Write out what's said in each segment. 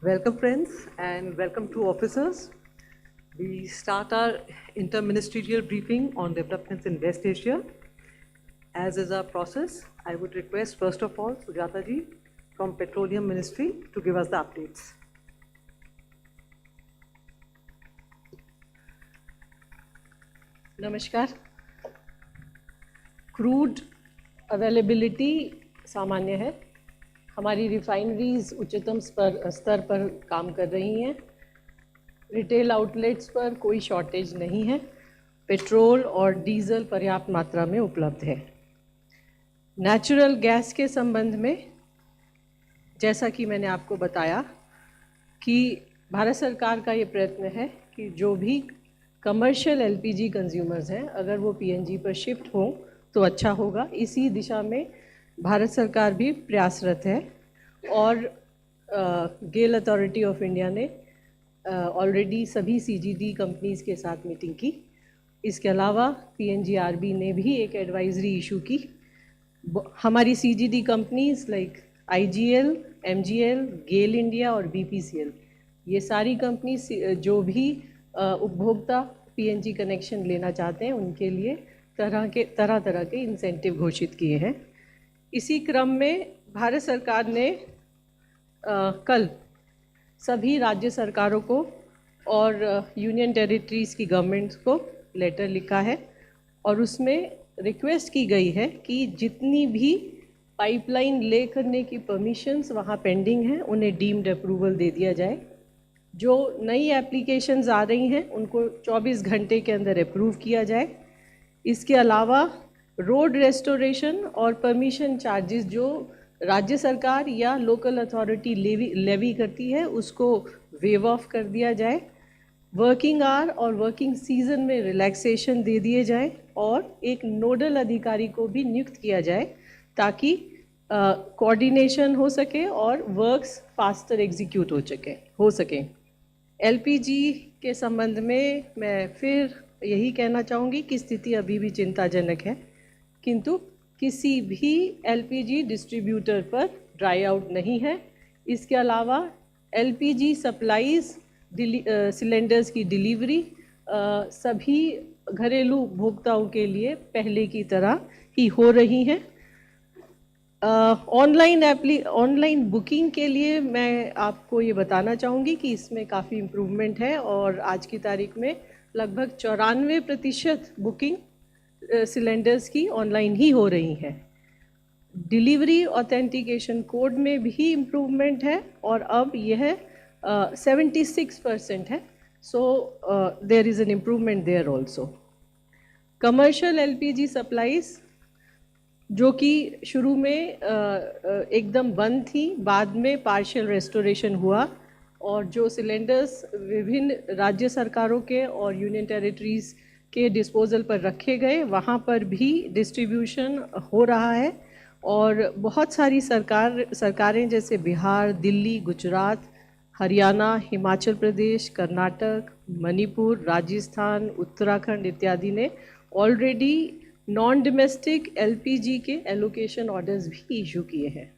Welcome friends and welcome to officers. We start our interministerial briefing on developments in West Asia. As is our process, I would request first of all Sujata ji from Petroleum Ministry to give us the updates. नमस्कार। Crude availability सामान्य है। हमारी refineries उच्चतम स्तर पर काम कर रही हैं। रिटेल आउटलेट्स पर कोई शॉर्टेज नहीं है। पेट्रोल और डीजल पर्याप्त मात्रा में उपलब्ध है। नेचुरल गैस के संबंध में जैसा कि मैंने आपको बताया कि भारत सरकार का ये प्रयत्न है कि जो भी कमर्शियल एलपीजी कंज्यूमर्स हैं अगर वो पीएनजी पर शिफ्ट हों तो अच्छा होगा। इसी दिशा में भारत सरकार भी प्रयासरत है और गेल अथॉरिटी ऑफ इंडिया ने ऑलरेडी सभी सीजीडी कंपनीज़ के साथ मीटिंग की। इसके अलावा पीएनजीआरबी ने भी एक एडवाइजरी इशू की। हमारी CGD companies like IGL, MGL, GAIL India और बीपीसीएल, ये सारी कंपनी जो भी उपभोक्ता पीएनजी कनेक्शन लेना चाहते हैं उनके लिए तरह तरह के इंसेंटिव घोषित किए हैं। इसी क्रम में भारत सरकार ने कल सभी राज्य सरकारों को और यूनियन टेरिटरीज़ की गवर्नमेंट्स को लेटर लिखा है और उसमें रिक्वेस्ट की गई है कि जितनी भी पाइपलाइन ले करने की परमिशंस वहाँ पेंडिंग हैं उन्हें डीम्ड अप्रूवल दे दिया जाए। जो नई एप्लीकेशंस आ रही हैं उनको 24 घंटे के अंदर अप्रूव किया जाए। इसके अलावा रोड रेस्टोरेशन और परमिशन चार्जेस जो राज्य सरकार या लोकल अथॉरिटी लेवी करती है उसको वेव ऑफ कर दिया जाए। वर्किंग आवर और वर्किंग सीजन में रिलैक्सेशन दे दिए जाए और एक नोडल अधिकारी को भी नियुक्त किया जाए ताकि कोऑर्डिनेशन हो सके और वर्क्स फास्टर एग्जीक्यूट हो सके। एलपीजी के संबंध में मैं फिर यही कहना चाहूँगी कि स्थिति अभी भी चिंताजनक है, किंतु किसी भी एलपीजी डिस्ट्रीब्यूटर पर ड्राई आउट नहीं है। इसके अलावा एलपीजी सप्लाईज सिलेंडर्स की डिलीवरी सभी घरेलू उपभोक्ताओं के लिए पहले की तरह ही हो रही हैं। ऑनलाइन बुकिंग के लिए मैं आपको ये बताना चाहूँगी कि इसमें काफ़ी इम्प्रूवमेंट है और आज की तारीख में लगभग 94% बुकिंग सिलेंडर्स की ऑनलाइन ही हो रही हैं। डिलीवरी ऑथेंटिकेशन कोड में भी इम्प्रूवमेंट है और अब यह 76% है। So there is an improvement there also. Commercial LPG supplies जो कि शुरू में एकदम बंद थी, बाद में पार्शियल रेस्टोरेशन हुआ और जो सिलेंडर्स विभिन्न राज्य सरकारों के और यूनियन टेरिटरीज़ के डिस्पोजल पर रखे गए वहाँ पर भी डिस्ट्रीब्यूशन हो रहा है। और बहुत सारी सरकारें जैसे बिहार, दिल्ली, गुजरात, हरियाणा, हिमाचल प्रदेश, कर्नाटक, मणिपुर, राजस्थान, उत्तराखंड इत्यादि ने ऑलरेडी नॉन डोमेस्टिक एलपीजी के एलोकेशन ऑर्डर्स भी इशू किए हैं।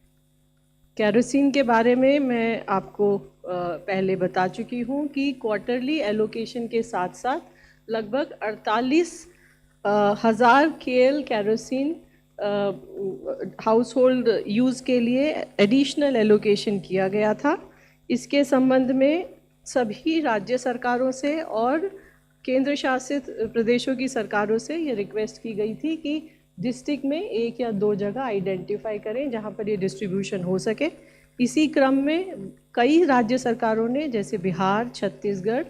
केरोसिन के बारे में मैं आपको पहले बता चुकी हूँ कि क्वार्टरली एलोकेशन के साथ साथ लगभग 48,000 KL kerosene house hold use के लिए एडिशनल एलोकेशन किया गया था। इसके संबंध में सभी राज्य सरकारों से और केंद्र शासित प्रदेशों की सरकारों से ये रिक्वेस्ट की गई थी कि डिस्ट्रिक्ट में 1 या 2 जगह आइडेंटिफाई करें जहां पर ये डिस्ट्रीब्यूशन हो सके। इसी क्रम में कई राज्य सरकारों ने जैसे बिहार, छत्तीसगढ़,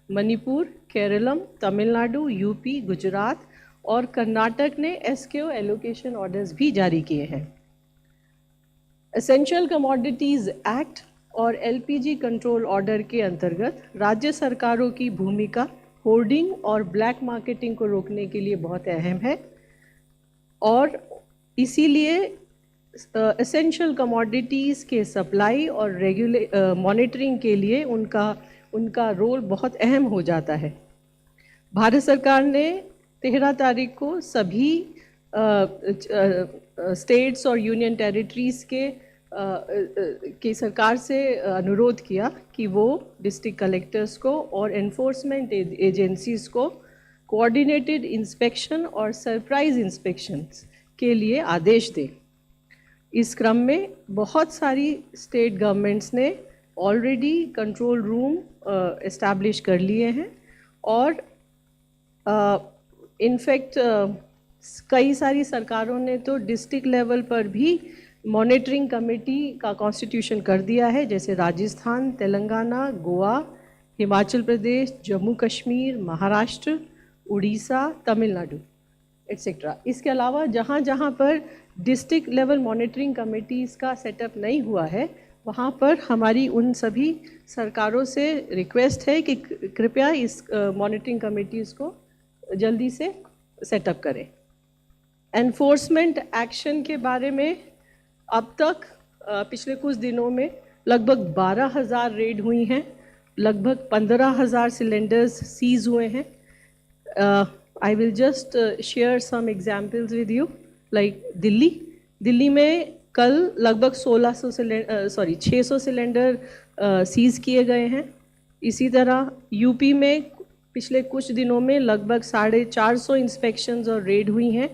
मणिपुर, केरलम, तमिलनाडु, यूपी, गुजरात और कर्नाटक ने एसकेओ एलोकेशन ऑर्डर्स भी जारी किए हैं। एसेंशियल कमोडिटीज़ एक्ट और एलपीजी कंट्रोल ऑर्डर के अंतर्गत राज्य सरकारों की भूमिका होर्डिंग और ब्लैक मार्केटिंग को रोकने के लिए बहुत अहम है और इसीलिए एसेंशियल कमोडिटीज़ के सप्लाई और मॉनिटरिंग के लिए उनका रोल बहुत अहम हो जाता है। भारत सरकार ने 13 तारीख को सभी स्टेट्स और यूनियन टेरिटरीज़ के की सरकार से अनुरोध किया कि वो डिस्ट्रिक्ट कलेक्टर्स को और एनफोर्समेंट एजेंसीज को कोऑर्डिनेटेड इंस्पेक्शन और सरप्राइज इंस्पेक्शंस के लिए आदेश दें। इस क्रम में बहुत सारी स्टेट गवर्नमेंट्स ने ऑलरेडी कंट्रोल रूम एस्टैब्लिश कर लिए हैं और इनफैक्ट कई सारी सरकारों ने तो डिस्ट्रिक्ट लेवल पर भी मॉनिटरिंग कमेटी का कॉन्स्टिट्यूशन कर दिया है, जैसे राजस्थान, तेलंगाना, गोवा, हिमाचल प्रदेश, जम्मू कश्मीर, महाराष्ट्र, उड़ीसा, तमिलनाडु एट्सेट्रा। इसके अलावा जहाँ जहाँ पर डिस्ट्रिक्ट लेवल मॉनिटरिंग कमेटीज़ का सेटअप नहीं हुआ है, वहाँ पर हमारी उन सभी सरकारों से रिक्वेस्ट है कि कृपया इस मॉनिटरिंग कमेटीज़ को जल्दी से सेटअप करें। एनफोर्समेंट एक्शन के बारे में अब तक पिछले कुछ दिनों में लगभग 12,000 रेड हुई हैं, लगभग 15,000 सिलेंडर्स सीज हुए हैं। I will just share some examples with you. Like Delhi में कल लगभग 600 सिलेंडर सीज किए गए हैं। इसी तरह यूपी में पिछले कुछ दिनों में लगभग 450 इंस्पेक्शंस और रेड हुई हैं,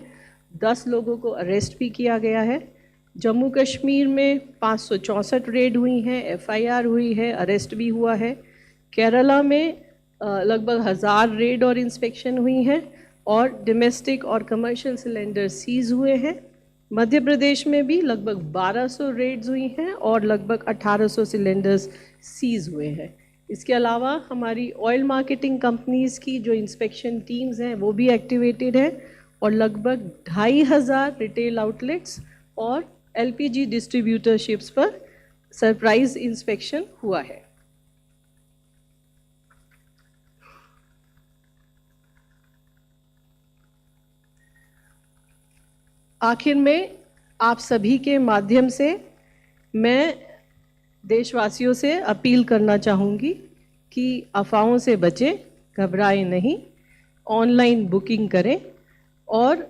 10 लोगों को अरेस्ट भी किया गया है। जम्मू कश्मीर में 564 रेड हुई हैं, एफआईआर हुई है, अरेस्ट भी हुआ है। केरला में लगभग 1000 रेड और इंस्पेक्शन हुई हैं और डोमेस्टिक और कमर्शियल सिलेंडर सीज हुए हैं। मध्य प्रदेश में भी लगभग 1200 रेड्स हुई हैं और लगभग 1800 सिलेंडर्स सीज हुए हैं। इसके अलावा हमारी ऑयल मार्केटिंग कंपनीज़ की जो इंस्पेक्शन टीम्स हैं वो भी एक्टिवेटेड है और लगभग 2500 रिटेल आउटलेट्स और एलपीजी डिस्ट्रीब्यूटरशिप्स पर सरप्राइज इंस्पेक्शन हुआ है। आखिर में आप सभी के माध्यम से मैं देशवासियों से अपील करना चाहूँगी कि अफवाहों से बचें, घबराएं नहीं, ऑनलाइन बुकिंग करें और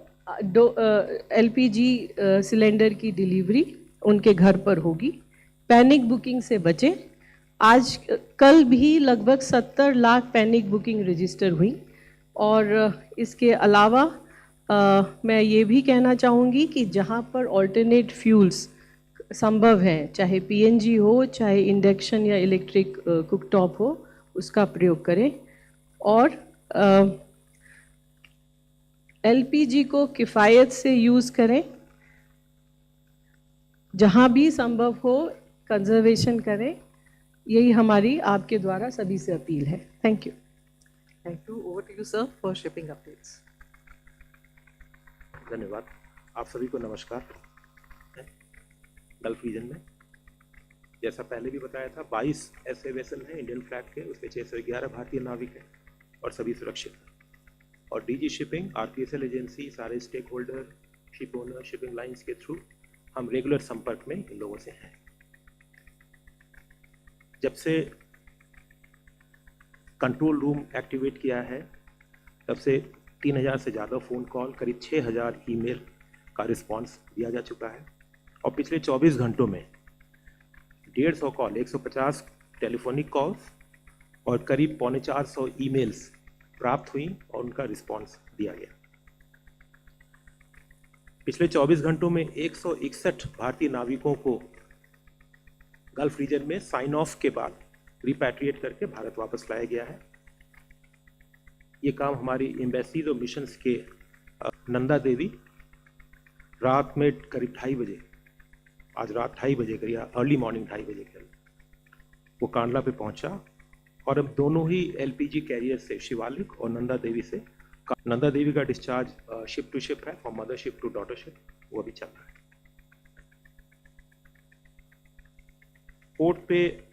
एलपीजी सिलेंडर की डिलीवरी उनके घर पर होगी। पैनिक बुकिंग से बचें। कल भी लगभग 70 लाख पैनिक बुकिंग रजिस्टर हुई और इसके अलावा मैं ये भी कहना चाहूँगी कि जहाँ पर ऑल्टरनेट फ्यूल्स संभव हैं, चाहे पीएनजी हो, चाहे इंडक्शन या इलेक्ट्रिक कुकटॉप हो, उसका प्रयोग करें और एलपीजी को किफ़ायत से यूज़ करें। जहाँ भी संभव हो कंजर्वेशन करें। यही हमारी आपके द्वारा सभी से अपील है। Thank you. Thank you. Over to you, sir, for shipping updates. धन्यवाद। आप सभी को नमस्कार। गल्फ रीजन में जैसा पहले भी बताया था 22 ऐसे वेसल हैं इंडियन फ्लैग के, उसमें 611 भारतीय नाविक हैं और सभी सुरक्षित हैं। और डीजी शिपिंग, आरपीएसएल एजेंसी, सारे stakeholder, ship owner, shipping lines के थ्रू हम रेगुलर संपर्क में इन लोगों से हैं। जब से कंट्रोल रूम एक्टिवेट किया है तब से 3000 से ज़्यादा फ़ोन कॉल, करीब 6000 ईमेल का रिस्पांस दिया जा चुका है और पिछले 24 घंटों में 150 कॉल, 150 टेलीफोनिक कॉल्स और करीब 450 ईमेल्स प्राप्त हुई और उनका रिस्पांस दिया गया। पिछले 24 घंटों में 161 भारतीय नाविकों को गल्फ रीजन में साइन ऑफ के बाद रिपैट्रिएट करके भारत वापस लाया गया है। ये काम हमारी एम्बेसीज और मिशंस के नंदा देवी रात में करीब 2:30 बजे, आज रात 2:30 बजे करीब अर्ली मॉर्निंग 2:30 बजे के वो कांडला पे पहुंचा और अब दोनों ही एलपीजी कैरियर से, शिवालिक और नंदा देवी से, नंदा देवी का डिस्चार्ज शिप टू शिप है, from mother ship to daughter ship, वो भी चल रहा है। पोर्ट पे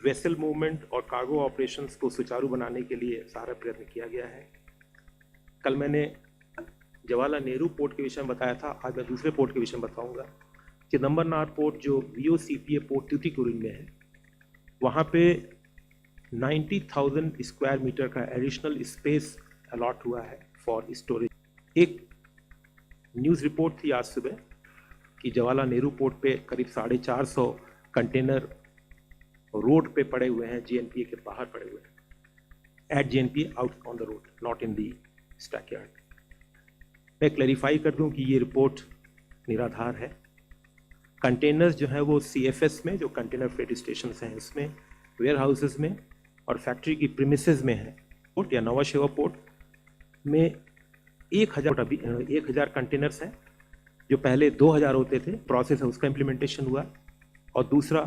वेसल मूवमेंट और कार्गो ऑपरेशंस को सुचारू बनाने के लिए सारा प्रयत्न किया गया है। कल मैंने जवाहरलाल नेहरू पोर्ट के विषय में बताया था, आज मैं दूसरे पोर्ट के विषय में बताऊंगा। चिदम्बरनार पोर्ट जो वीओसीपीए पोर्ट तूतीकुरिन में है, वहाँ पे 90,000 स्क्वायर मीटर का एडिशनल स्पेस अलॉट हुआ है फॉर स्टोरेज। एक न्यूज़ रिपोर्ट थी आज सुबह कि जवाहरलाल नेहरू पोर्ट पे करीब 450 कंटेनर रोड पे पड़े हुए हैं, JNPA के बाहर पड़े हुए हैं, at JNPA out on the road, not in the stackyard. मैं क्लैरिफाई कर दूं कि ये रिपोर्ट निराधार है। कंटेनर्स जो है वो CFS में, जो कंटेनर फ्रेट स्टेशन हैं, इसमें वेयर हाउसेज में और फैक्ट्री की प्रीमिसेस में है। पोर्ट या नवा शेवा पोर्ट में 1000 कंटेनर्स हैं, जो पहले 2000 होते थे। प्रोसेस है उसका इम्प्लीमेंटेशन हुआ। और दूसरा,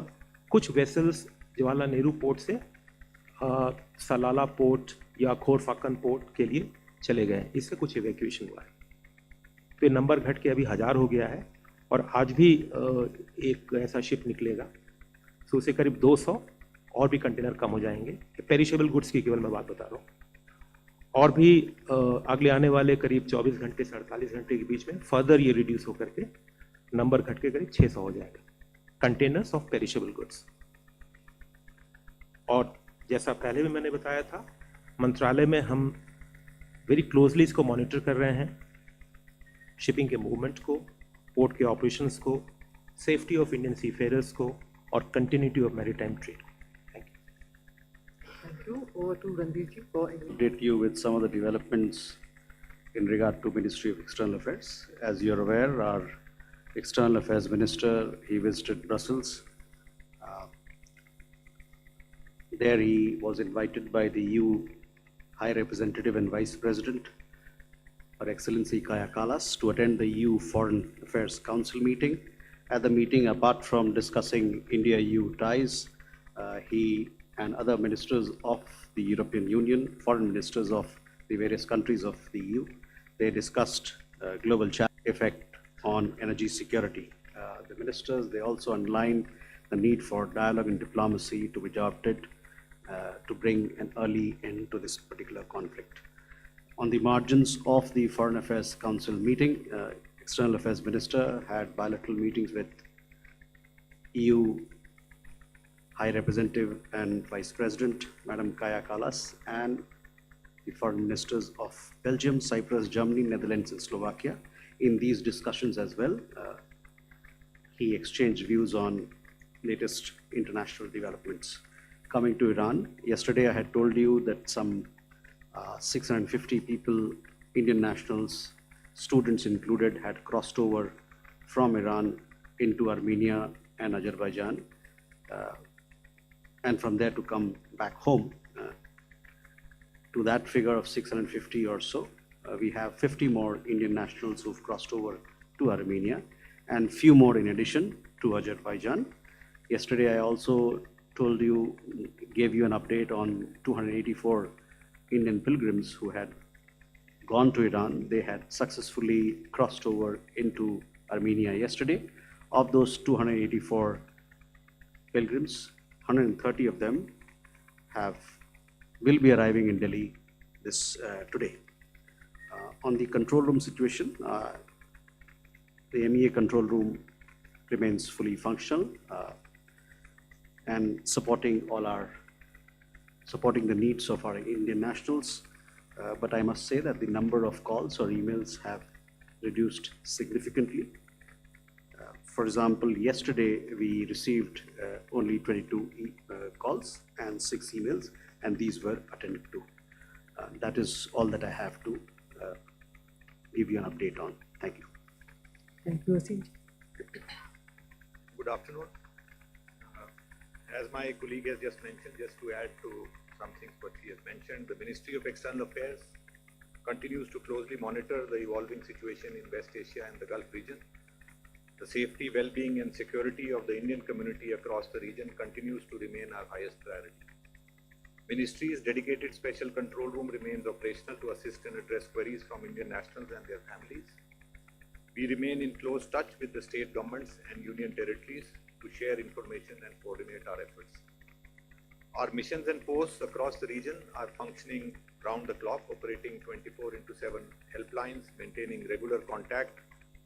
कुछ वेसल्स जवाहरलाल नेहरू पोर्ट से सलाला पोर्ट या खोरफाकन पोर्ट के लिए चले गए, इससे कुछ इवैक्यूएशन हुआ है। तो ये नंबर घट के अभी 1000 हो गया है और आज भी एक ऐसा शिप निकलेगा, तो उसे करीब 200 और भी कंटेनर कम हो जाएंगे। पेरिशेबल गुड्स की केवल मैं बात बता रहा हूँ। और भी अगले आने वाले करीब 24 घंटे से 48 घंटे के बीच में फर्दर ये रिड्यूस होकर के नंबर घट के करीब 600 हो जाएगा कंटेनर्स ऑफ पेरिशेबल गुड्स। और जैसा पहले भी मैंने बताया था, मंत्रालय में हम वेरी क्लोजली इसको मॉनिटर कर रहे हैं, शिपिंग के मूवमेंट को, पोर्ट के ऑपरेशंस को, सेफ्टी ऑफ इंडियन सीफेयरर्स को और continuity of maritime trade. Thank you. Over to Ranveer ji for any. Update you with some of the developments in regard to Ministry of External Affairs. As you're aware, our External Affairs Minister, he visited Brussels. There he was invited by the EU High Representative and Vice President, Her Excellency Kaja Kallas, to attend the EU Foreign Affairs Council meeting. At the meeting, apart from discussing India-EU ties, he and other ministers of the European Union, foreign ministers of the various countries of the EU, they discussed global challenge effect on energy security. The ministers, they also underlined the need for dialogue and diplomacy to be adopted to bring an early end to this particular conflict. On the margins of the Foreign Affairs Council meeting, External Affairs Minister had bilateral meetings with EU High Representative and Vice President, Madam Kaja Kallas, and the foreign ministers of Belgium, Cyprus, Germany, Netherlands, and Slovakia. In these discussions as well, he exchanged views on latest international developments. Coming to Iran, yesterday I had told you that some 650 people, Indian nationals, students included, had crossed over from Iran into Armenia and Azerbaijan, and from there to come back home. To that figure of 650 or so, we have 50 more Indian nationals who've crossed over to Armenia and few more in addition to Azerbaijan. Yesterday I also told you, gave you an update on 284 Indian pilgrims who had gone to Iran. They had successfully crossed over into Armenia yesterday. Of those 284 pilgrims, 130 of them will be arriving in Delhi today. On the control room situation, the MEA control room remains fully functional and supporting the needs of our Indian nationals. But I must say that the number of calls or emails have reduced significantly. For example, yesterday we received only 22 calls and 6 emails, and these were attended to. That is all that I have to give you an update on. Thank you. Thank you, Asim ji. Good afternoon. As my colleague has just mentioned, just to add to some things what he has mentioned, the Ministry of External Affairs continues to closely monitor the evolving situation in West Asia and the Gulf region. The safety, well-being and security of the Indian community across the region continues to remain our highest priority. Ministry's dedicated special control room remains operational to assist and address queries from Indian nationals and their families. We remain in close touch with the state governments and union territories to share information and coordinate our efforts. Our missions and posts across the region are functioning round the clock, operating 24/7 helplines, maintaining regular contact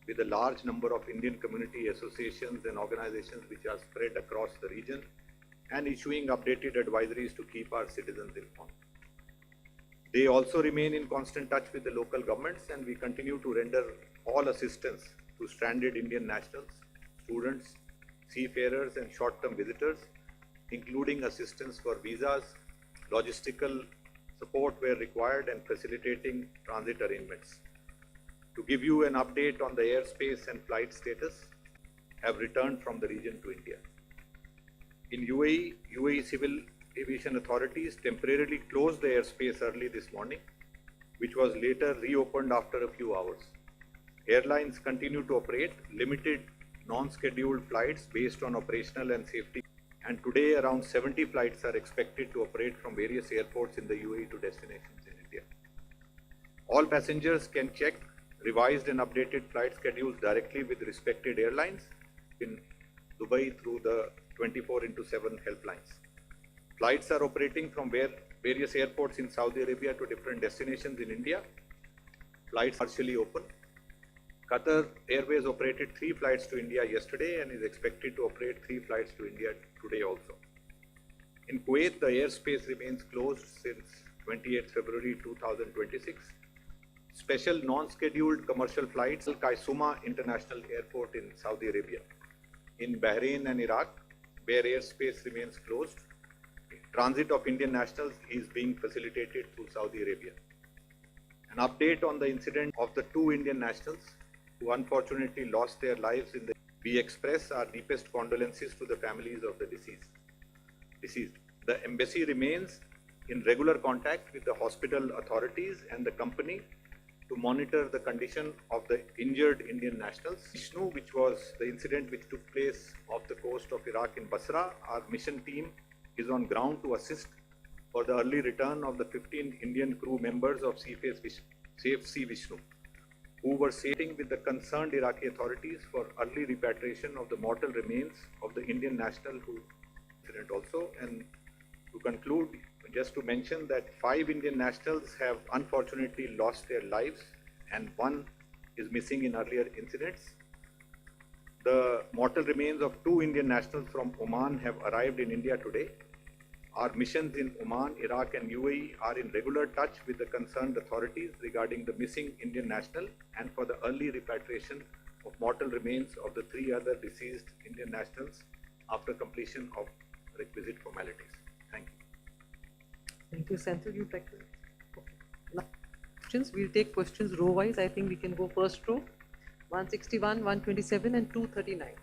with a large number of Indian community associations and organizations which are spread across the region, and issuing updated advisories to keep our citizens informed. They also remain in constant touch with the local governments, and we continue to render all assistance to stranded Indian nationals, students, seafarers and short-term visitors, including assistance for visas, logistical support where required and facilitating transit arrangements. To give you an update on the airspace and flight status, have returned from the region to India. In UAE Civil Aviation authorities temporarily closed the airspace early this morning, which was later reopened after a few hours. Airlines continue to operate limited non-scheduled flights based on operational and safety. And today around 70 flights are expected to operate from various airports in the UAE to destinations in India. All passengers can check revised and updated flight schedules directly with respected airlines in Dubai through the 24/7 helplines. Flights are operating from various airports in Saudi Arabia to different destinations in India. Flights partially open. Qatar Airways operated 3 flights to India yesterday and is expected to operate 3 flights to India today also. In Kuwait, the airspace remains closed since 28 February 2026. Special non-scheduled commercial flights Al Qaisuma International Airport in Saudi Arabia. In Bahrain and Iraq, where airspace remains closed, transit of Indian nationals is being facilitated through Saudi Arabia. An update on the incident of the 2 Indian nationals who unfortunately lost their lives in the... We express our deepest condolences to the families of the deceased. The embassy remains in regular contact with the hospital authorities and the company to monitor the condition of the injured Indian nationals. Vishnu, which was the incident which took place off the coast of Iraq in Basra, our mission team is on ground to assist for the early return of the 15 Indian crew members of Safe Sea Vishnu, who were sailing with the concerned Iraqi authorities for early repatriation of the mortal remains of the Indian national who incident also. And to conclude, just to mention that 5 Indian nationals have unfortunately lost their lives and 1 is missing in earlier incidents. The mortal remains of 2 Indian nationals from Oman have arrived in India today. Our missions in Oman, Iraq and UAE are in regular touch with the concerned authorities regarding the missing Indian national and for the early repatriation of mortal remains of the 3 other deceased Indian nationals after completion of requisite formalities. Thank you. Thank you, Senthil. You'd like to... Now, questions. We'll take questions row-wise. I think we can go first row. 161, 127 and 239.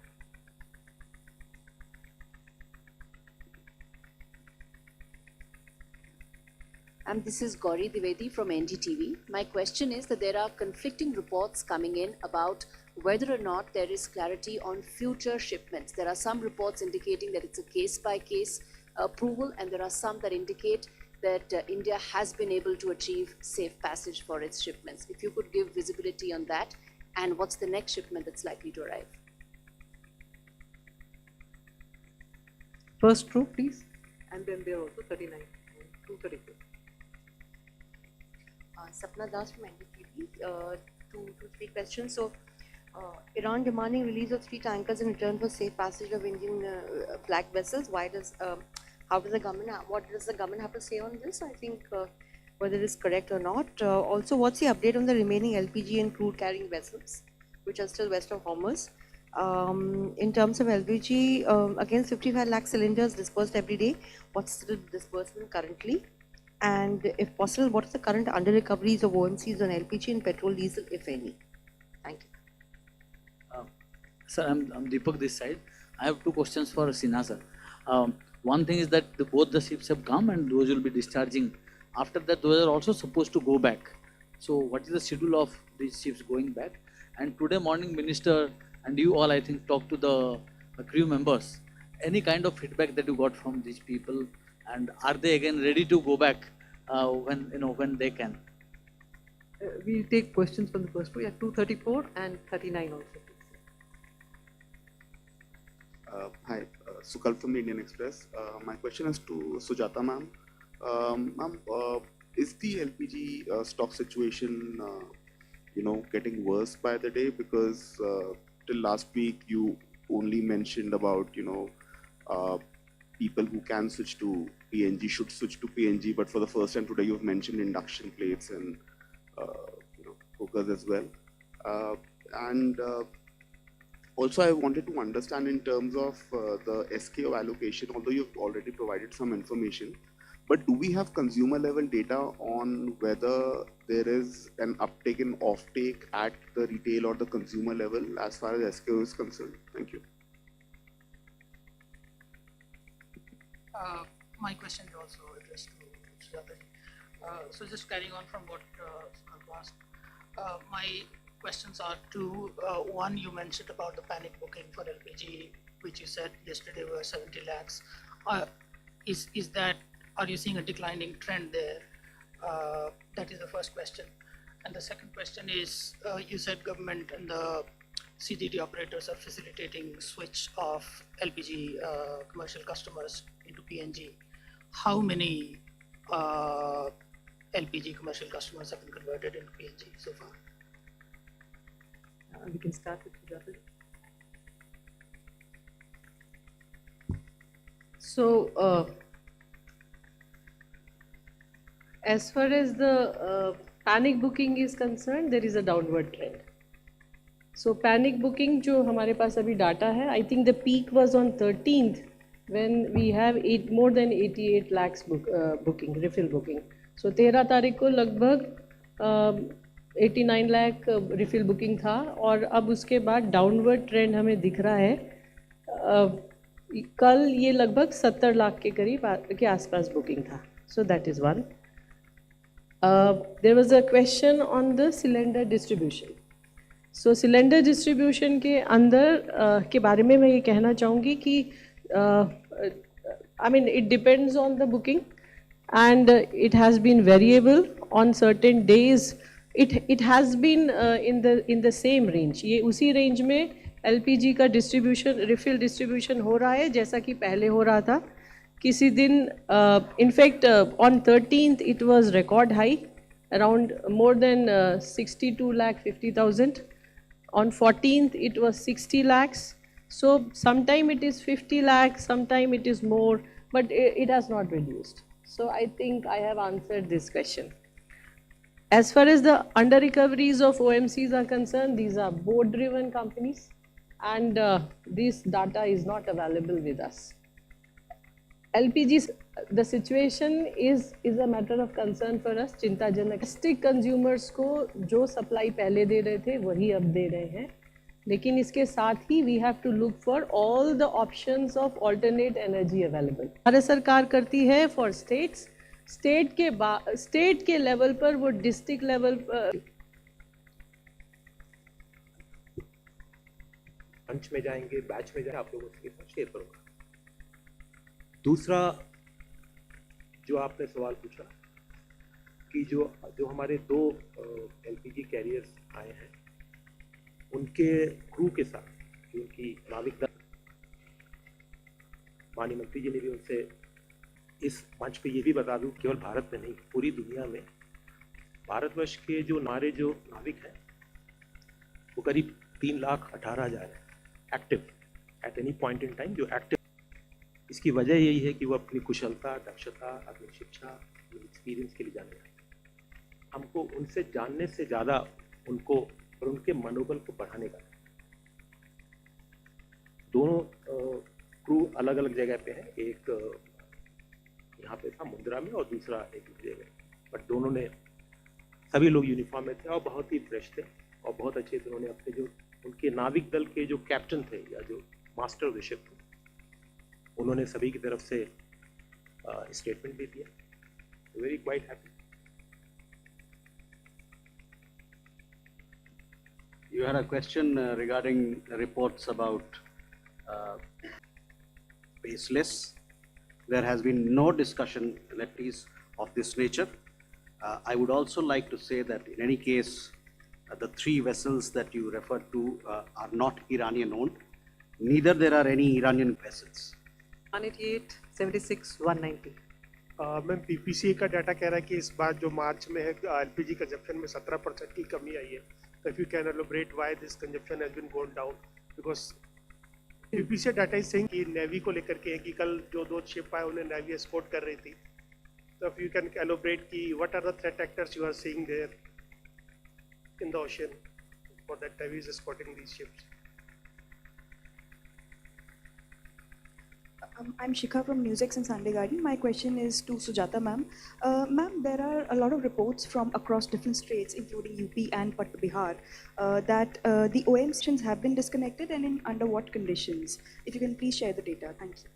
This is Gauri Dwivedi from NDTV. My question is that there are conflicting reports coming in about whether or not there is clarity on future shipments. There are some reports indicating that it's a case-by-case approval, and there are some that indicate that India has been able to achieve safe passage for its shipments. If you could give visibility on that, and what's the next shipment that's likely to arrive? First row, please. And then there are also 39 and 234. Sapna Das from NDTV. 3 questions. So, Iran demanding release of 3 tankers in return for safe passage of Indian black vessels. Why does how does the government? What does the government have to say on this? I think whether it is correct or not. Also, what's the update on the remaining LPG and crude carrying vessels, which are still west of Hormuz? In terms of LPG, against 55 lakh cylinders dispersed every day, what's the disbursement currently? And if possible, what is the current under recoveries of OMCs on LPG and petrol diesel, if any? Thank you. Sir, I'm Deepak this side. I have 2 questions for Sinha sir. One thing is that both the ships have come and those will be discharging. After that, those are also supposed to go back. So what is the schedule of these ships going back? And today morning, Minister and you all, I think, talked to the crew members. Any kind of feedback that you got from these people, and are they again ready to go back when they can? We'll take questions from the first row. Yeah, 234 and 39 also. Hi, Sukal from the Indian Express. My question is to Sujata ma'am. Ma'am, is the LPG stock situation, getting worse by the day? Because till last week you only mentioned about, people who can switch to PNG should switch to PNG, but for the first time today you've mentioned induction plates and cookers as well. And Also, I wanted to understand in terms of the SKO allocation, although you've already provided some information, but do we have consumer level data on whether there is an uptake in offtake at the retail or the consumer level as far as SKO is concerned? Thank you. My question is also addressed to Sujata. So just carrying on from what Sukalpa asked, my questions are two. One, you mentioned about the panic booking for LPG, which you said yesterday were 70 lakhs. Is that, are you seeing a declining trend there? That is the first question. And the second question is, you said government and the CGD operators are facilitating switch of LPG commercial customers into PNG. How many LPG commercial customers have been converted into PNG so far? We can start with Sujata. So, as far as the panic booking is concerned, there is a downward trend. So panic booking जो हमारे पास अभी data है, I think the peak was on 13th when we have more than 88 lakhs booking, refill booking. So 13 तारीख को लगभग 89 lakh refill booking था और अब उसके बाद डाउनवर्ड ट्रेंड हमें दिख रहा है. कल ये लगभग 70 लाख के करीब के आसपास बुकिंग था. So that is one. There was a question on the cylinder distribution. So cylinder distribution के अंदर के बारे में मैं ये कहना चाहूँगी कि I mean it depends on the booking and it has been variable on certain days. It has been in the same range. ये उसी range में LPG का distribution refill distribution हो रहा है जैसा कि पहले हो रहा था. किसी दिन in fact on 13th it was record high around more than 62 lakh 50,000. On 14th it was 60 lakhs. So sometime it is 50 lakhs, sometime it is more, but it has not reduced. So I think I have answered this question. As far as the under recoveries of OMCs are concerned, these are board driven companies and this data is not available with us. LPG, the situation is a matter of concern for us, चिंताजनक. Domestic consumers को जो supply पहले दे रहे थे वही अब दे रहे हैं, लेकिन इसके साथ ही we have to look for all the options of alternate energy available. Bharat सरकार करती है for states, स्टेट के लेवल पर वो डिस्ट्रिक्ट लेवल पर मंच में जाएंगे, बैच में जाएंगे, आप लोगों के साथ शेयर करूंगा. दूसरा जो आपने सवाल पूछा कि जो हमारे दो एलपीजी कैरियर्स आए हैं उनके क्रू के साथ उनकी नाविक दल, माननीय मंत्री जी ने भी उनसे इस मंच पे ये भी बता दूं केवल भारत में नहीं पूरी दुनिया में भारतवर्ष के जो नाविक हैं वो करीब 3,18,000 हैं active at any point in time जो एक्टिव. इसकी वजह यही है कि वो अपनी कुशलता, दक्षता, अपनी शिक्षा, एक्सपीरियंस के लिए जाने जाते हैं. हमको उनसे जानने से ज़्यादा उनको और उनके मनोबल को बढ़ाने का. दोनों क्रू अलग अलग जगह पे हैं, एक यहाँ पे था मुंद्रा में और दूसरा एक जगह, बट दोनों ने सभी लोग यूनिफॉर्म में थे और बहुत ही फ्रेश थे और बहुत अच्छे से उन्होंने अपने जो उनके नाविक दल के जो कैप्टन थे या जो मास्टर ऑफ द शिप थे उन्होंने सभी की तरफ से स्टेटमेंट भी दिया. Very quite happy. You had a question regarding reports about baseless. There has been no discussion, at least, of this nature. I would also like to say that in any case, the three vessels that you referred to are not Iranian owned. Neither there are any Iranian vessels. 188, 76, 190. Ma'am पीपीसीए का data कह रहा है कि इस बार जो मार्च में है LPG consumption में 17% की कमी आई है. तो if you can elaborate why this consumption has been gone down, because PPCA data is saying कि नेवी को लेकर के है कि कल जो 2 शिप आए उन्हें नेवी एस्कॉर्ट कर रही थी. तो इफ यू कैन एलोबरेट कि what are the threat actors you are seeing there in the ocean for that navy is escorting these ships. I'm Shikha from NewsX and Sunday Guardian. My question is to Sujata ma'am. Ma'am, there are a lot of reports from across different states, including UP and Bihar, that the OM stations have been disconnected and in under what conditions? If you can please share the data. Thank you.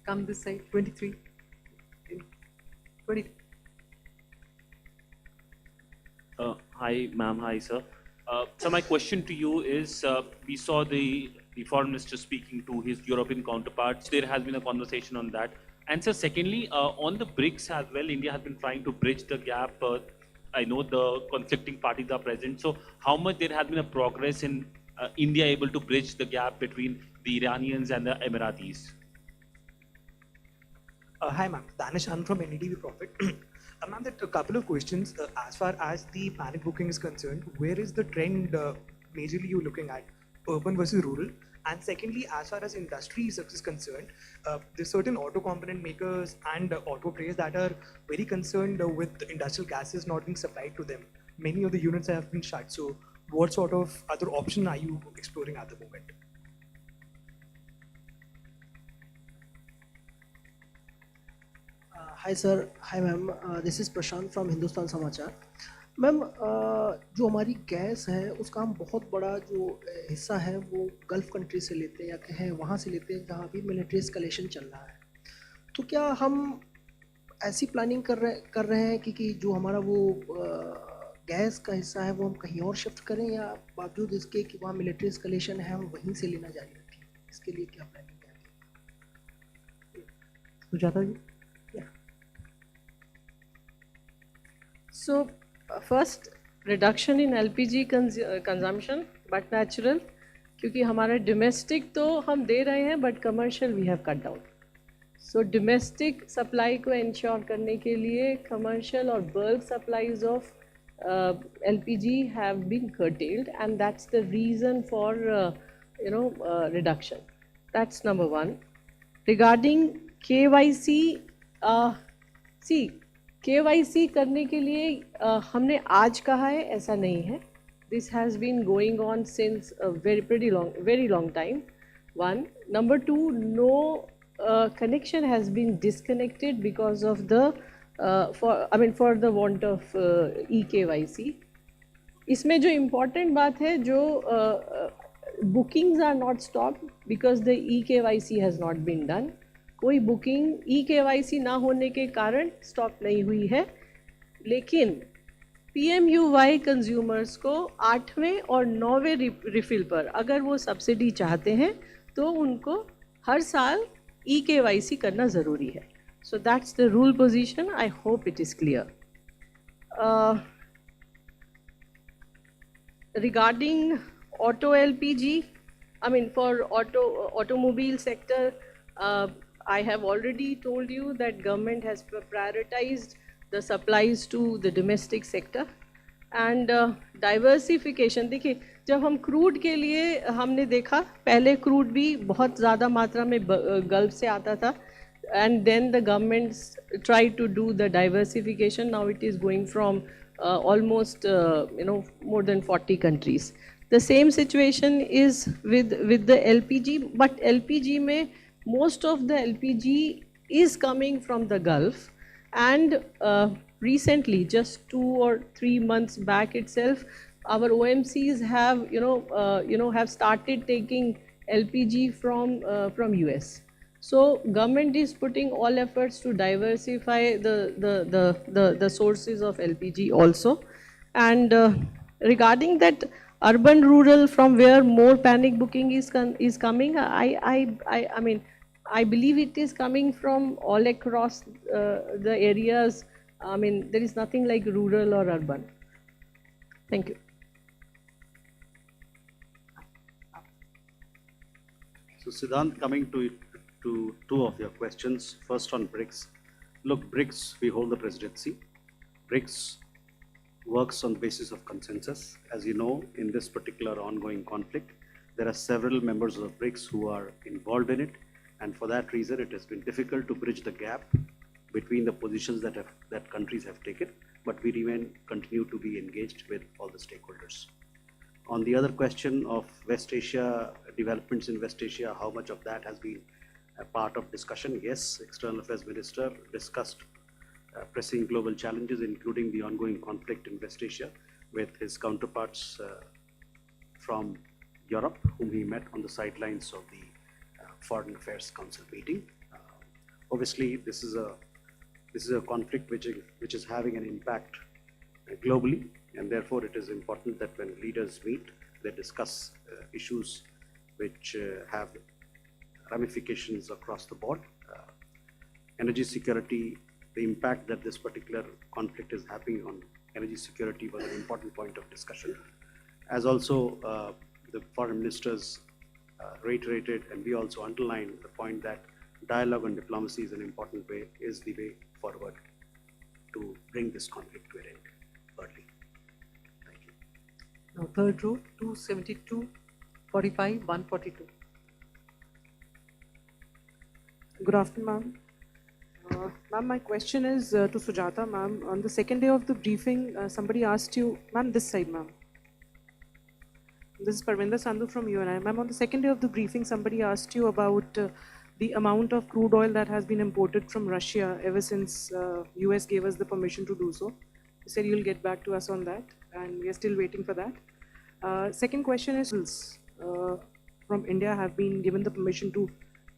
Come this side, 23. 20. Hi, ma'am. Hi, sir. So my question to you is, we saw the foreign minister speaking to his European counterparts. There has been a conversation on that. And so secondly, on the BRICS as well, India has been trying to bridge the gap. I know the conflicting parties are present. So how much there has been a progress in India able to bridge the gap between the Iranians and the Emiratis? Hi ma'am, Danish Anand from NDTV Profit. Ma'am, there are a couple of questions. As far as the panic booking is concerned, where is the trend majorly you're looking at, urban versus rural? And secondly, as far as industry is concerned, there's certain auto component makers and auto players that are very concerned with industrial gases not being supplied to them. Many of the units have been shut. So what sort of other option are you exploring at the moment? Hi sir, hi ma'am, this is Prashant from Hindustan समाचार। Ma'am, जो हमारी gas है उसका हम बहुत बड़ा जो हिस्सा है वो गल्फ़ कंट्री से लेते हैं या कहें वहाँ से लेते हैं जहाँ भी मिलिट्री एस्केलेशन चल रहा है। तो क्या हम ऐसी प्लानिंग कर रहे हैं कि जो हमारा वो गैस का हिस्सा है वो हम कहीं और शिफ्ट करें, या बावजूद इसके कि वहाँ मिलिट्री एस्केलेशन है हम वहीं से लेना जारी रखें? इसके लिए क्या प्लानिंग है? सुजाता जी? So, first reduction in LPG consumption, but natural, क्योंकि हमारा domestic तो हम दे रहे हैं, but commercial we have cut down. So domestic supply को ensure करने के लिए commercial और bulk supplies of LPG have been curtailed, and that's the reason for reduction. That's number one. Regarding KYC, see. KYC करने के लिए हमने आज कहा है, ऐसा नहीं है. This has been going on since a very long time. One. Number two, no connection has been disconnected because of the for the want of eKYC. इसमें जो important बात है, जो bookings are not stopped because the eKYC has not been done. कोई booking eKYC ना होने के कारण स्टॉप नहीं हुई है, लेकिन PMUY कंज्यूमर्स को 8वें और 9वें रिफिल पर अगर वो सब्सिडी चाहते हैं तो उनको हर साल eKYC करना ज़रूरी है. So that's the rule position. I hope it is clear. Regarding auto LPG, I mean for automobile sector, I have already told you that government has prioritized the supplies to the domestic sector and diversification. देखिए, जब हम crude के लिए हमने देखा, पहले crude भी बहुत ज़्यादा मात्रा में गल्फ से आता था, and then the governments tried to do the diversification. Now it is going from almost more than 40 countries. The same situation is with the LPG, but LPG में most of the LPG is coming from the Gulf, and recently, just 2 or 3 months back itself, our OMCs have have started taking LPG from US. So government is putting all efforts to diversify the sources of LPG also. And regarding that urban rural from where more panic booking is coming, I mean, I believe it is coming from all across the areas. I mean, there is nothing like rural or urban. Thank you. So Siddhant, coming to two of your questions. First on BRICS. Look, BRICS, we hold the presidency. BRICS works on the basis of consensus. As you know, in this particular ongoing conflict, there are several members of BRICS who are involved in it. And for that reason, it has been difficult to bridge the gap between the positions that countries have taken, but we continue to be engaged with all the stakeholders. On the other question of West Asia, developments in West Asia, how much of that has been a part of discussion? Yes, External Affairs Minister discussed pressing global challenges, including the ongoing conflict in West Asia, with his counterparts from Europe, whom he met on the sidelines of the Foreign Affairs Council meeting. Obviously, this is a conflict which is having an impact globally, and therefore it is important that when leaders meet, they discuss issues which have ramifications across the board. Energy security, the impact that this particular conflict is having on energy security was an important point of discussion. As also the foreign ministers reiterated, and we also underlined the point that dialogue and diplomacy is an important way, is the way forward to bring this conflict to an end early. Thank you. Now third row, 272, 45, 142. Good afternoon, ma'am. Ma'am, my question is to Sujata, ma'am. On the second day of the briefing, somebody asked you, ma'am, this side, ma'am. This is Parvinder Sandhu from UNI. Ma'am, on the second day of the briefing, somebody asked you about the amount of crude oil that has been imported from Russia ever since US gave us the permission to do so. You said you'll get back to us on that, and we are still waiting for that. Second question is, from India have been given the permission to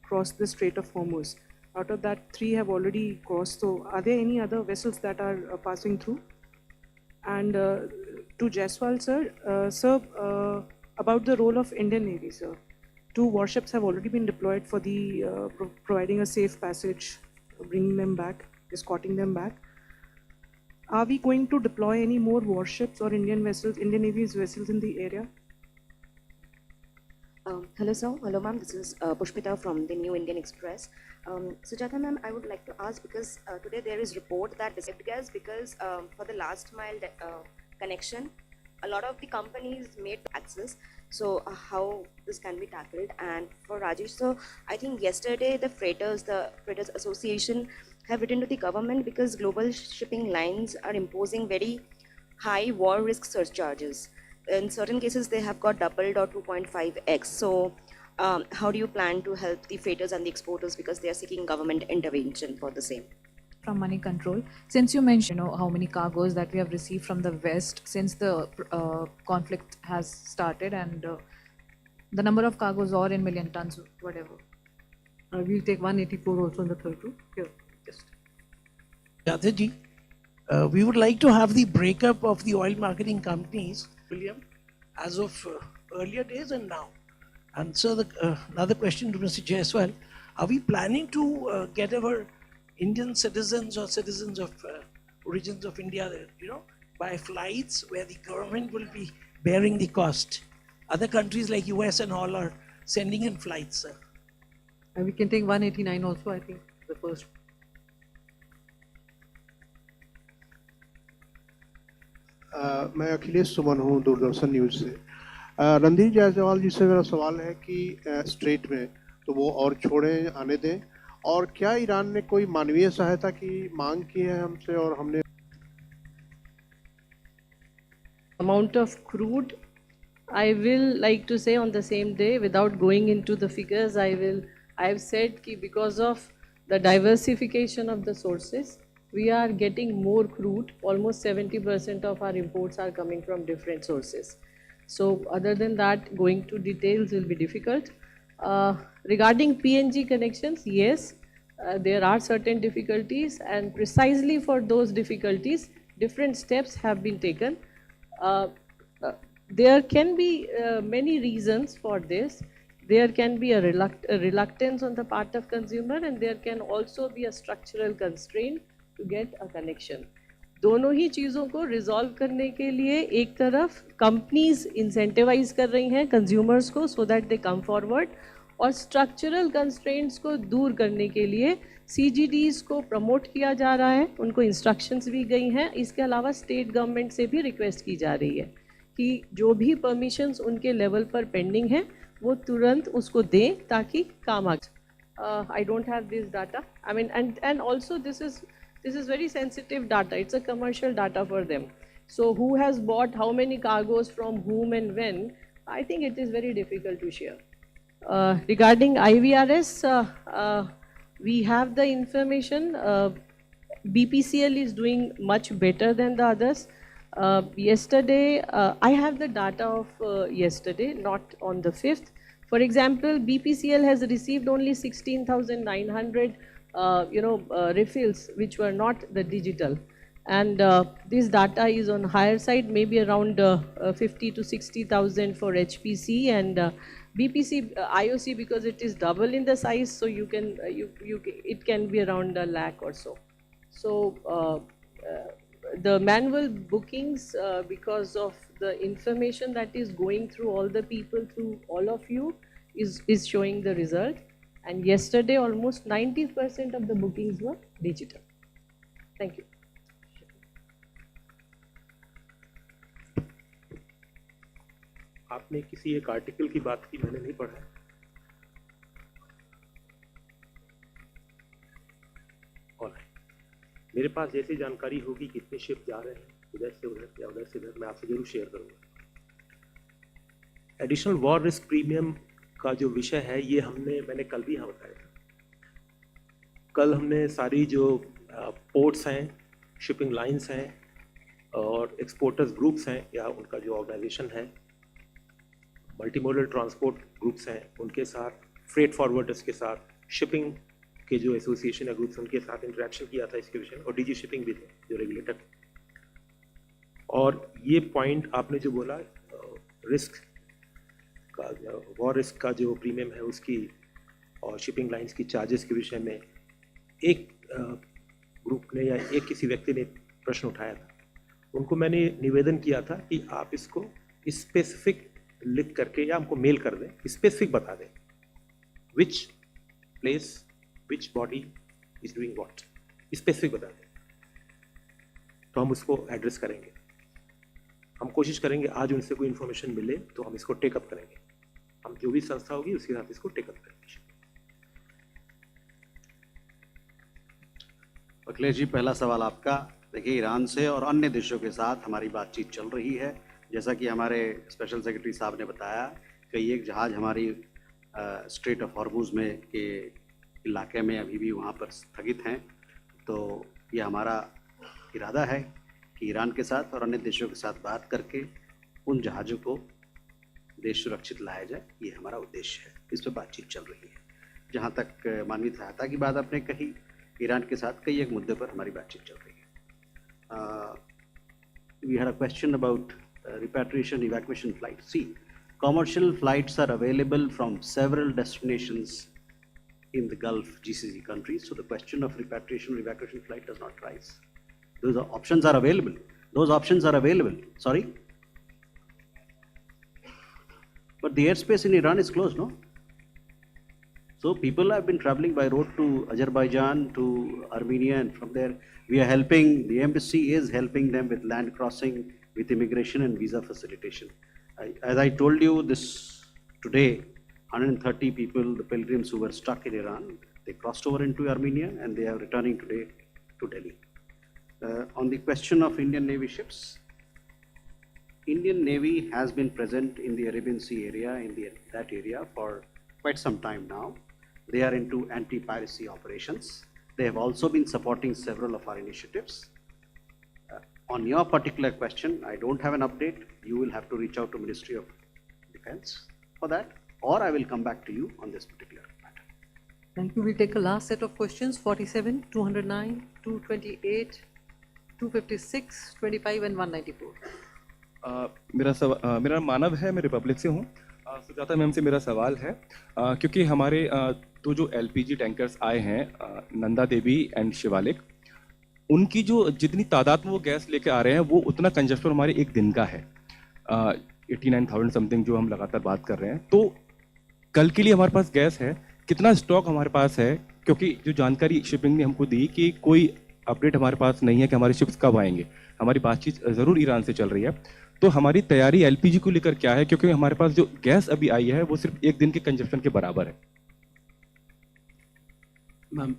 cross the Strait of Hormuz. Out of that, 3 have already crossed. So are there any other vessels that are passing through? And to Jaiswal, sir, about the role of Indian Navy, sir. 2 warships have already been deployed for the providing a safe passage, bringing them back, escorting them back. Are we going to deploy any more warships or Indian vessels, Indian Navy's vessels in the area? Hello, sir. Hello, ma'am. This is Pushpita from the New Indian Express. Sujata, ma'am, I would like to ask, because today there is report that because for the last mile connection, a lot of the companies made access. So how this can be tackled? And for Rajesh, sir, I think yesterday the Freighters Association have written to the government because global shipping lines are imposing very high war risk surcharges. In certain cases, they have got doubled or 2.5x. So how do you plan to help the freighters and the exporters, because they are seeking government intervention for the same? From Money Control, since you mentioned how many cargoes that we have received from the West since the conflict has started, and the number of cargoes are in million tons, whatever. We'll take 184 also in the third row. Here, just. Yadav, we would like to have the breakup of the oil marketing companies, William, as of earlier days and now. And so another question to Mr. Jaiswal, are we planning to get our Indian citizens or citizens of origins of India, by flights where the government will be bearing the cost? Other countries like US and all are sending in flights, sir. And we can take 189 also, I think, the first. मैं अखिलेश सुमन हूँ Doordarshan news से। रणधीर जायसवाल जी से मेरा सवाल है कि straight में तो वो और छोड़ें, आने दें, और क्या ईरान ने कोई मानवीय सहायता की मांग की है हमसे, और हमने amount of crude, I will like to say on the same day, without going into the figures, I have said that because of the diversification of the sources, we are getting more crude. Almost 70% of our imports are coming from different sources. So other than that, going to details will be difficult. Regarding PNG connections, yes, there are certain difficulties, and precisely for those difficulties, different steps have been taken. There can be many reasons for this. There can be a reluctance on the part of consumer, and there can also be a structural constraint to get a connection. दोनों ही चीज़ों को resolve करने के लिए एक तरफ companies incentivise कर रही हैं कंज्यूमर्स को so that they come forward, और स्ट्रक्चरल कंस्ट्रेंट्स को दूर करने के लिए CGDs को प्रमोट किया जा रहा है, उनको इंस्ट्रक्शंस भी गई हैं। इसके अलावा स्टेट गवर्नमेंट से भी रिक्वेस्ट की जा रही है कि जो भी परमिशंस उनके लेवल पर पेंडिंग हैं वो तुरंत उसको दें ताकि काम आ जाए। I don't have this data, I mean, and also this is very sensitive data. It's a commercial data for them. So who has bought how many cargoes from whom and when, I think it is very difficult to share. Regarding IVRS, we have the information. BPCL is doing much better than the others. Yesterday, I have the data of yesterday, not on the 5th. For example, BPCL has received only 16,900 refills, which were not the digital. And this data is on higher side, maybe around 50 to 60,000 for HPC, and BPC IOC, because it is double in the size, so you can it can be around 1 lakh or so. So the manual bookings, because of the information that is going through all the people, through all of you, is showing the result. And yesterday, almost 90% of the bookings were digital. Thank you. आपने किसी एक article की बात की, मैंने नहीं पढ़ा। और मेरे पास जैसी जानकारी होगी कितने शिप जा रहे हैं इधर से उधर या उधर से इधर, मैं आपसे जरूर शेयर करूंगा। एडिशनल वॉर रिस्क प्रीमियम का जो विषय है, ये मैंने कल भी यहाँ बताया था। कल हमने सारी जो पोर्ट्स हैं, शिपिंग लाइंस हैं और एक्सपोर्टर्स ग्रुप्स हैं, या उनका जो ऑर्गेनाइजेशन है, मल्टीमोडल ट्रांसपोर्ट ग्रुप्स हैं, उनके साथ, फ्रेट फॉरवर्डर्स के साथ, शिपिंग के जो एसोसिएशन है ग्रुप्स, उनके साथ इंटरेक्शन किया था इसके विषय में, और डीजी शिपिंग भी थे जो रेगुलेटर। और ये पॉइंट आपने जो बोला, रिस्क का, वॉर रिस्क का जो प्रीमियम है उसकी और शिपिंग लाइंस की चार्जेस के विषय में एक ग्रुप ने या एक किसी व्यक्ति ने प्रश्न उठाया था। उनको मैंने निवेदन किया था कि आप इसको स्पेसिफिक लिख करके या हमको मेल कर दें, स्पेसिफिक बता दें which place, which body is doing what, specific बता दें, तो हम उसको एड्रेस करेंगे। हम कोशिश करेंगे आज उनसे कोई इन्फॉर्मेशन मिले तो हम इसको टेकअप करेंगे। हम जो भी संस्था होगी उसके साथ इसको टेकअप करेंगे। अखिलेश जी, पहला सवाल आपका। देखिए, ईरान से और अन्य देशों के साथ हमारी बातचीत चल रही है। जैसा कि हमारे स्पेशल सेक्रेटरी साहब ने बताया, कई एक जहाज़ हमारी स्ट्रेट ऑफ हॉर्मुज में के इलाके में अभी भी वहाँ पर स्थगित हैं। तो ये हमारा इरादा है कि ईरान के साथ और अन्य देशों के साथ बात करके उन जहाज़ों को देश सुरक्षित लाया जाए, ये हमारा उद्देश्य है। इस पर बातचीत चल रही है। जहाँ तक मानवीय सहायता की बात आपने कही, ईरान के साथ कई एक मुद्दे पर हमारी बातचीत चल रही है। We had a question about repatriation evacuation flights. See, commercial flights are available from several destinations in the Gulf GCC countries. So the question of repatriation or evacuation flight does not rise. Those options are available. Those options are available. Sorry? But the airspace in Iran is closed, no? So people have been traveling by road to Azerbaijan, to Armenia, and from there we are helping, the embassy is helping them with land crossing, with immigration and visa facilitation. As I told you this today, 130 people, the pilgrims who were stuck in Iran, they crossed over into Armenia and they are returning today to Delhi. On the question of Indian Navy ships, Indian Navy has been present in the Arabian Sea area, in that area for quite some time now. They are into anti-piracy operations. They have also been supporting several of our initiatives. On your particular question, I don't have an update. You will have to reach out to Ministry of Defense for that, or I will come back to you on this particular matter. Thank you. We'll take a last set of questions, 47, 209, 228, 256, 25 and 194. मेरा नाम मानव है, मैं Republic से हूँ। Sujata ma'am से मेरा सवाल है, क्योंकि हमारे तो जो LPG टैंकर्स आए हैं, नंदा देवी एंड शिवालिक, उनकी जो जितनी तादाद में वो गैस लेके आ रहे हैं, वो उतना कंजस्टर हमारे एक दिन का है, 89,000 समथिंग जो हम लगातार बात कर रहे हैं। तो कल के लिए हमारे पास गैस है, कितना स्टॉक हमारे पास है? क्योंकि जो जानकारी शिपिंग ने हमको दी कि कोई अपडेट हमारे पास नहीं है कि हमारे शिप्स कब आएंगे। हमारी बातचीत ज़रूर ईरान से चल रही है, तो हमारी तैयारी LPG को लेकर क्या है? क्योंकि हमारे पास जो गैस अभी आई है वो सिर्फ एक दिन के कंजप्शन के बराबर है। मैम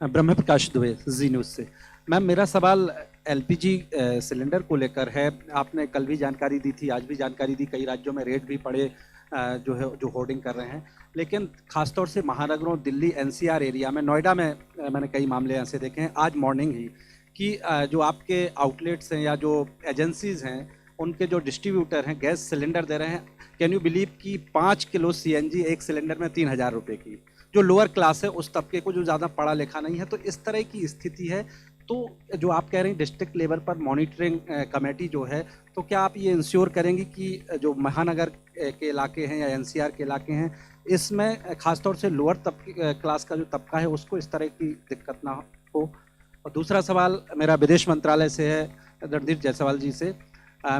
ब्रह्म प्रकाश दुबे, जी न्यूज़ से। मैम, मेरा सवाल एलपीजी सिलेंडर को लेकर है। आपने कल भी जानकारी दी थी, आज भी जानकारी दी, कई राज्यों में रेट भी पड़े जो है जो होर्डिंग कर रहे हैं, लेकिन खासतौर से महानगरों, दिल्ली एनसीआर एरिया में, नोएडा में मैंने कई मामले ऐसे देखे हैं आज मॉर्निंग ही कि जो आपके आउटलेट्स हैं या जो एजेंसीज़ हैं, उनके जो डिस्ट्रीब्यूटर हैं गैस सिलेंडर दे रहे हैं, कैन यू बिलीव कि 5 किलो सीएनजी एक सिलेंडर में 3,000 रुपये की। जो लोअर क्लास है उस तबके को, जो ज़्यादा पढ़ा लिखा नहीं है, तो इस तरह की स्थिति है। तो जो आप कह रहे हैं डिस्ट्रिक्ट लेवल पर मॉनिटरिंग कमेटी जो है, तो क्या आप ये इंश्योर करेंगे कि जो महानगर के इलाके हैं या एनसीआर के इलाके हैं, इसमें खासतौर से लोअर तबके क्लास का जो तबका है उसको इस तरह की दिक्कत ना हो। और दूसरा सवाल मेरा विदेश मंत्रालय से है, रणदीप जायसवाल जी से।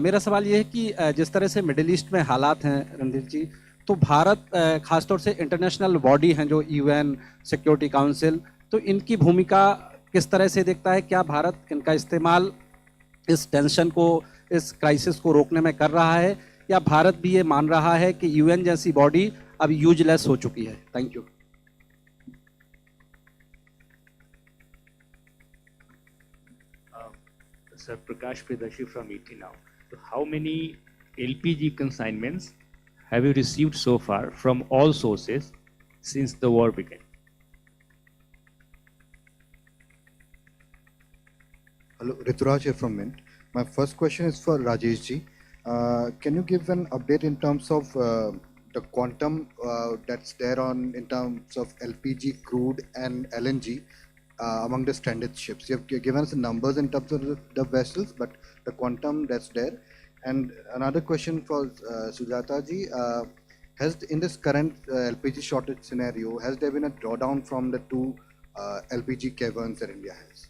मेरा सवाल ये है कि जिस तरह से मिडिल ईस्ट में हालात हैं रणदीप जी, तो भारत खासतौर से इंटरनेशनल बॉडी हैं जो यूएन सिक्योरिटी काउंसिल, तो इनकी भूमिका किस तरह से देखता है? क्या भारत इनका इस्तेमाल इस टेंशन को, इस क्राइसिस को रोकने में कर रहा है, या भारत भी ये मान रहा है कि यूएन जैसी बॉडी अब यूजलेस हो चुकी है? Thank you. Sir Prakash Pridashi from ET Now. So how many LPG consignments have you received so far from all sources since the war began? Hello, Rituraj here from Mint. My first question is for Rajesh ji. Can you give an update in terms of the quantum that's there in terms of LPG, crude and LNG among the stranded ships? You have given us the numbers in terms of the vessels, but the quantum that's there. And another question for Sujata ji, in this current LPG shortage scenario, has there been a drawdown from the 2 LPG caverns that India has?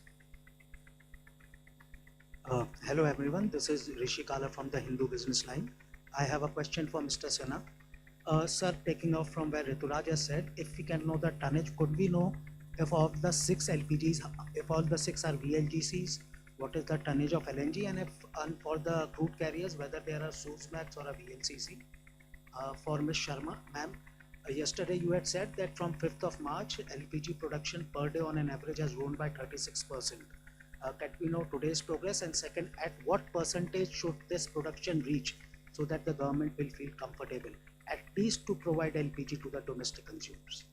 Hello everyone, this is Rishi Kala from the Hindu Business Line. I have a question for Mr. Sinha. Sir, taking off from where Rituraj has said, if we can know the tonnage, could we know if of the 6 LPGs, if all the 6 are VLGCs, what is the tonnage of LNG, and for the crude carriers, whether there are Suezmax or a VLCC? For Ms. Sharma, ma'am, yesterday you had said that from 5th of March, LPG production per day on an average has grown by 36%. Can we know today's progress? And second, at what percentage should this production reach so that the government will feel comfortable, at least to provide LPG to the domestic consumers?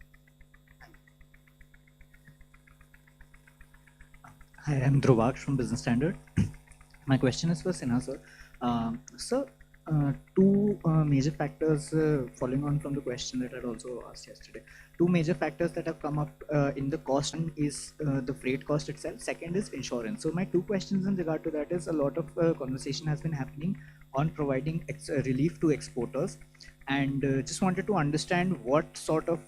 Hi, I'm Dhruvaksh from Business Standard. My question is for Sinha, sir. Sir, two major factors, following on from the question that I had also asked yesterday. Two major factors that have come up in the cost. One is the freight cost itself. Second is insurance. So my two questions in regard to that is, a lot of conversation has been happening on providing relief to exporters, and just wanted to understand what sort of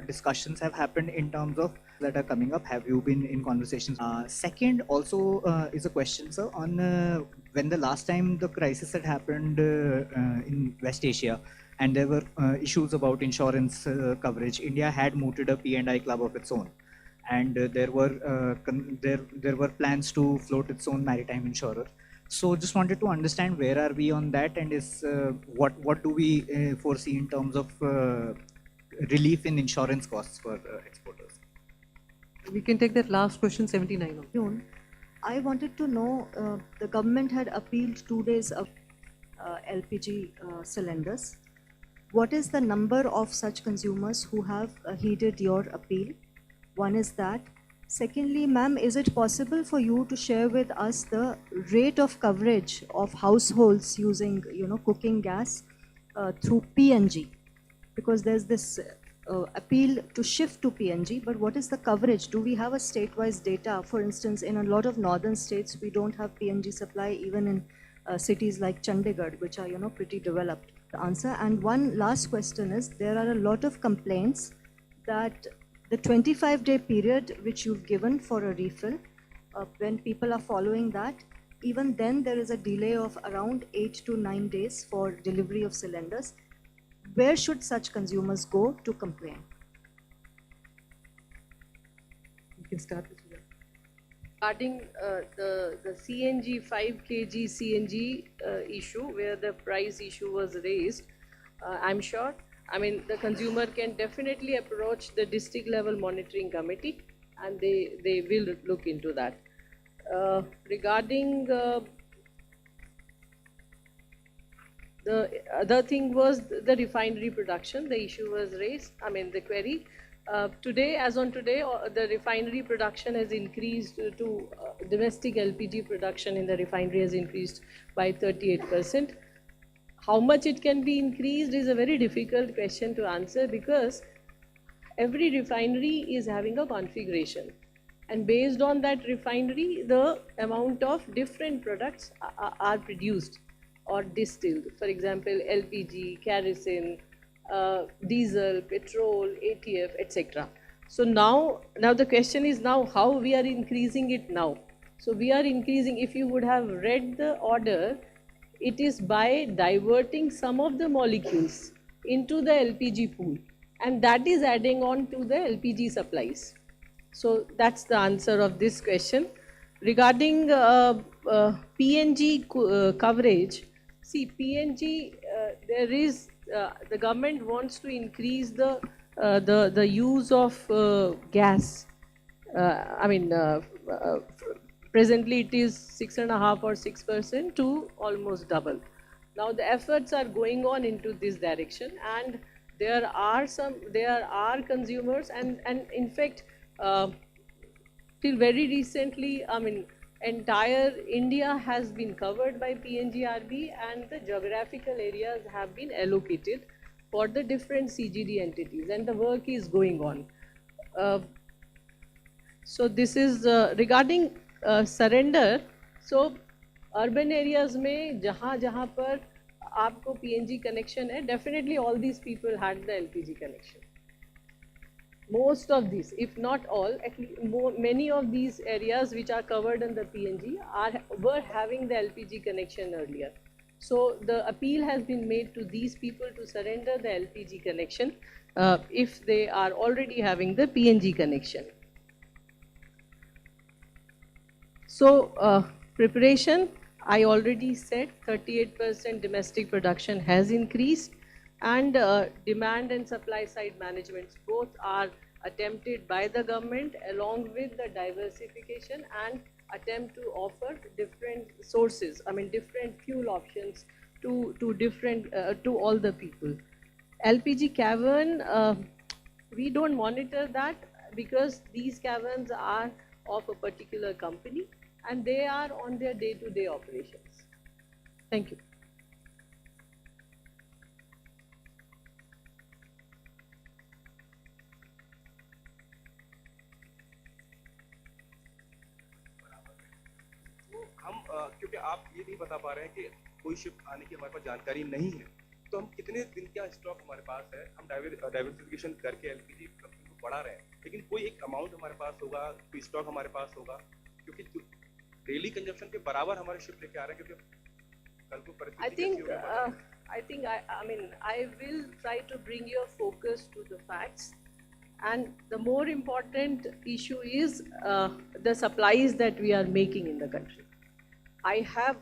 discussions have happened in terms of that are coming up. Have you been in conversations? Second also is a question, sir, on when the last time the crisis had happened in West Asia and there were issues about insurance coverage, India had mooted a P&I club of its own, and there were plans to float its own maritime insurer. So just wanted to understand where are we on that, and is what do we foresee in terms of relief in insurance costs for exporters? We can take that last question, 79. June, I wanted to know, the government had appealed 2 days of LPG cylinders. What is the number of such consumers who have heeded your appeal? One is that. Secondly, ma'am, is it possible for you to share with us the rate of coverage of households using, cooking gas through PNG? Because there's this appeal to shift to PNG, but what is the coverage? Do we have a state-wise data? For instance, in a lot of northern states, we don't have PNG supply, even in cities like Chandigarh, which are, pretty developed. The answer. And one last question is, there are a lot of complaints that the 25-day period which you've given for a refill, when people are following that, even then there is a delay of around 8 to 9 days for delivery of cylinders. Where should such consumers go to complain? You can start with that. Regarding the CNG, 5 kg CNG issue, where the price issue was raised, I'm sure, the consumer can definitely approach the district level monitoring committee and they will look into that. Regarding the other thing was the refinery production, the issue was raised, I mean the query. Today, as on today, the refinery production has increased to domestic LPG production in the refinery has increased by 38%. How much it can be increased is a very difficult question to answer because every refinery is having a configuration. And based on that refinery, the amount of different products are produced or distilled. For example, LPG, kerosene, diesel, petrol, ATF, etc. So now the question is now how we are increasing it now. So we are increasing, if you would have read the order, it is by diverting some of the molecules into the LPG pool, and that is adding on to the LPG supplies. So that's the answer of this question. Regarding PNG coverage, see PNG, there is the government wants to increase the use of gas. Presently it is 6.5 or 6% to almost double. Now the efforts are going on into this direction, and there are consumers, and in fact till very recently, entire India has been covered by PNGRB, and the geographical areas have been allocated for the different CGD entities, and the work is going on. So this is regarding surrender. So urban areas में जहाँ पर आपको PNG connection है, definitely all these people had the LPG connection. Most of these, if not all, at least many of these areas which are covered in the PNG were having the LPG connection earlier. So the appeal has been made to these people to surrender the LPG connection if they are already having the PNG connection. So preparation, I already said 38% domestic production has increased, and demand and supply side management both are attempted by the government along with the diversification and attempt to offer different sources, different fuel options to all the people. LPG cavern, we don't monitor that because these caverns are of a particular company and they are on their day-to-day operations. Thank you. हम क्योंकि आप ये नहीं बता पा रहे हैं कि कोई शिप आने की हमारे पास जानकारी नहीं है, तो हम कितने दिन का स्टॉक हमारे पास है, हम डाइवर्सिफिकेशन करके एलपीजी प्रोडक्शन को बढ़ा रहे हैं, लेकिन कोई एक अमाउंट हमारे पास होगा, कोई स्टॉक हमारे पास होगा, क्योंकि डेली कंजम्पशन के बराबर हमारे शिप लेके आ रहे हैं, क्योंकि कल को परिस्थिति I will try to bring your focus to the facts, and the more important issue is the supplies that we are making in the country. I have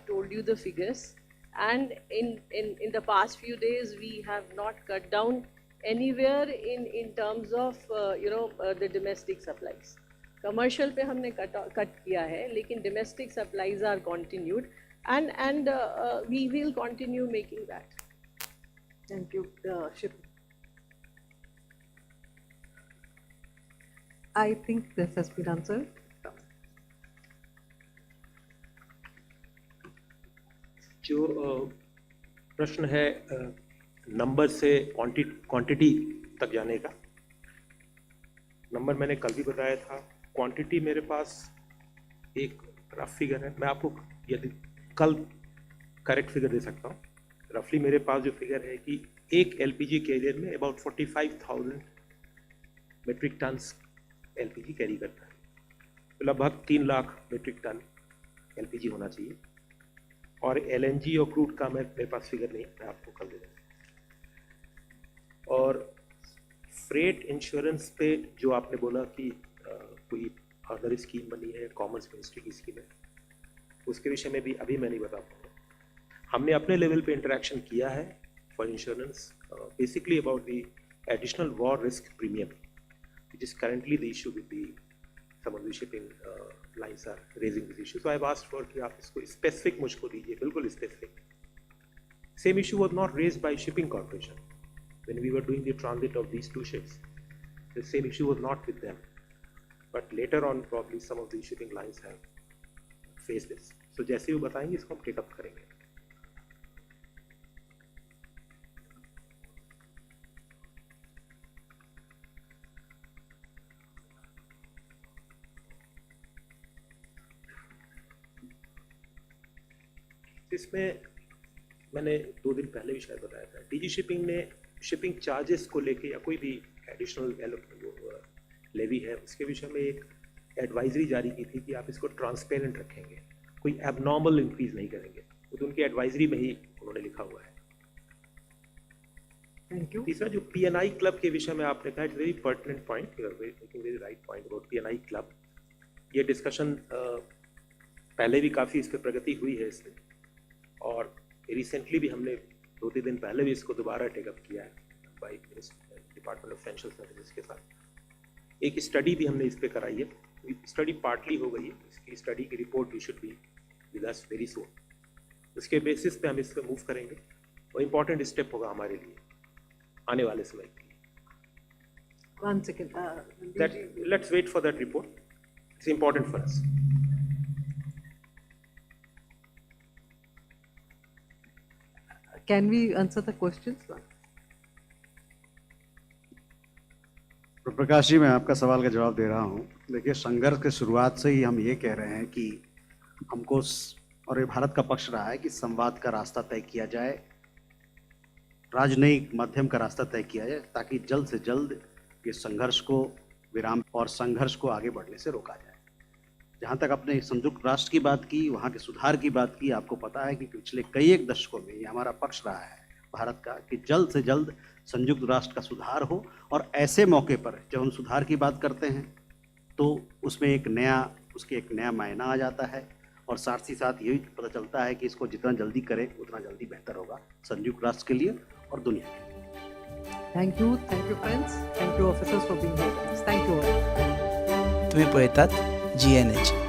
told you the figures, and in the past few days we have not cut down anywhere in terms of the domestic supplies. Commercial पे हमने cut किया है, लेकिन domestic supplies are continued, and we will continue making that. Thank you, Ship. I think this has been answered. जो प्रश्न है number से quantity तक जाने का, नंबर मैंने कल भी बताया था, क्वांटिटी मेरे पास एक रफ फिगर है, मैं आपको यदि कल करेक्ट फिगर दे सकता हूँ। रफली मेरे पास जो फिगर है कि एक एलपीजी कैरियर में about 45,000 metric tons LPG carry करता है, तो लगभग 3 लाख मेट्रिक टन एलपीजी होना चाहिए। और एलएनजी और क्रूड का मेरे पास फिगर नहीं, मैं आपको कल दे दूँगा। और फ्रेट इंश्योरेंस पे जो आपने बोला कि कोई अदर स्कीम बनी है, कॉमर्स मिनिस्ट्री की स्कीम है, उसके विषय में भी अभी मैं नहीं बता पाऊँगा। हमने अपने लेवल पे इंटरेक्शन किया है for insurance, basically about the additional war risk premium. which is currently the issue with the some of the shipping lines are raising this issue. So I've asked for कि आप इसको specific मुझको दीजिए, बिल्कुल specific. Same issue was not raised by shipping corporation when we were doing the transit of these two ships. The same issue was not with them, but later on probably some of the shipping lines have faced this. So जैसे वो बताएंगे इसको हम take up करेंगे. इसमें मैंने 2 दिन पहले भी शायद बताया था, डीजी शिपिंग ने शिपिंग चार्जेस को लेके या कोई भी एडिशनल लेवी है उसके विषय में एक एडवाइजरी जारी की थी कि आप इसको ट्रांसपेरेंट रखेंगे, कोई एबनॉर्मल इंक्रीज नहीं करेंगे, तो उनकी एडवाइजरी में ही उन्होंने लिखा हुआ है. Thank you. तीसरा जो पीएनआई क्लब के विषय में आपने कहा, it's very pertinent point, you are making very right point about PNI club. ये डिस्कशन पहले भी काफ़ी इस पर प्रगति हुई है इसमें, और रिसेंटली भी हमने 2-3 दिन पहले भी इसको दोबारा टेकअप किया है by department of financial services के साथ. एक स्टडी भी हमने इस पर कराई है, स्टडी पार्टली हो गई है, इसकी स्टडी की report you should be with us very soon. उसके बेसिस पे हम इस पर मूव करेंगे और इम्पॉर्टेंट स्टेप होगा हमारे लिए आने वाले समय के लिए. 1 second. Let's wait for that report. It's important for us. Can we answer the questions? Prakash ji, मैं आपका सवाल का जवाब दे रहा हूँ. देखिए, संघर्ष के शुरुआत से ही हम ये कह रहे हैं कि हमको और ये भारत का पक्ष रहा है कि संवाद का रास्ता तय किया जाए, राजनयिक माध्यम का रास्ता तय किया जाए, ताकि जल्द से जल्द ये संघर्ष को विराम और संघर्ष को आगे बढ़ने से रोका जाए. जहाँ तक अपने संयुक्त राष्ट्र की बात की, वहाँ के सुधार की बात की, आपको पता है कि पिछले कई एक दशकों में ये हमारा पक्ष रहा है भारत का कि जल्द से जल्द संयुक्त राष्ट्र का सुधार हो. और ऐसे मौके पर जब हम सुधार की बात करते हैं तो उसमें एक नया मायना आ जाता है, और साथ ही साथ यही पता चलता है कि इसको जितना जल्दी करें उतना जल्दी बेहतर होगा संयुक्त राष्ट्र के लिए और दुनिया के लिए. Thank you friends, thank you officers for being here. Thank you all. तुम्ही पळयतात GNH.